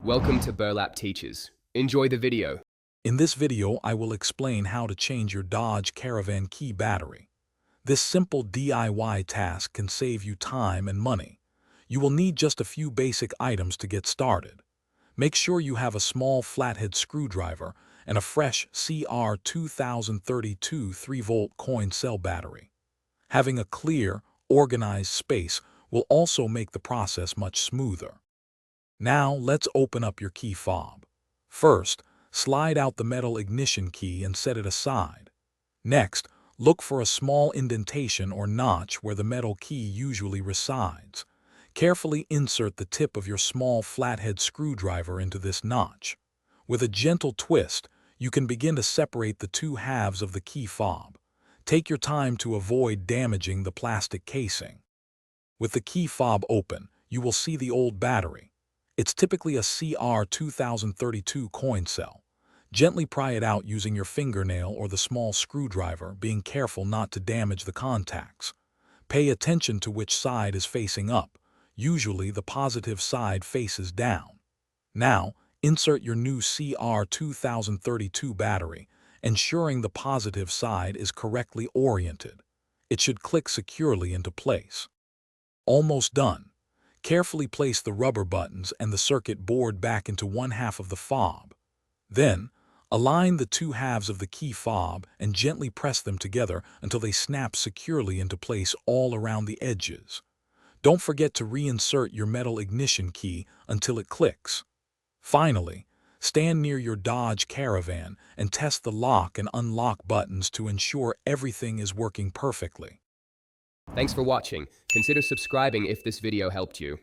Welcome to Burlap Teachers. Enjoy the video. In this video, I will explain how to change your Dodge Caravan key battery. This simple DIY task can save you time and money. You will need just a few basic items to get started. Make sure you have a small flathead screwdriver and a fresh CR2032 3-volt coin cell battery. Having a clear, organized space will also make the process much smoother. Now let's open up your key fob. First, slide out the metal ignition key and set it aside. Next, look for a small indentation or notch where the metal key usually resides. Carefully insert the tip of your small flathead screwdriver into this notch. With a gentle twist, you can begin to separate the two halves of the key fob. Take your time to avoid damaging the plastic casing. With the key fob open, you will see the old battery. It's typically a CR2032 coin cell. Gently pry it out using your fingernail or the small screwdriver, being careful not to damage the contacts. Pay attention to which side is facing up. Usually the positive side faces down. Now, insert your new CR2032 battery, ensuring the positive side is correctly oriented. It should click securely into place. Almost done. Carefully place the rubber buttons and the circuit board back into one half of the fob. Then, align the two halves of the key fob and gently press them together until they snap securely into place all around the edges. Don't forget to reinsert your metal ignition key until it clicks. Finally, stand near your Dodge Caravan and test the lock and unlock buttons to ensure everything is working perfectly. Thanks for watching. Consider subscribing if this video helped you.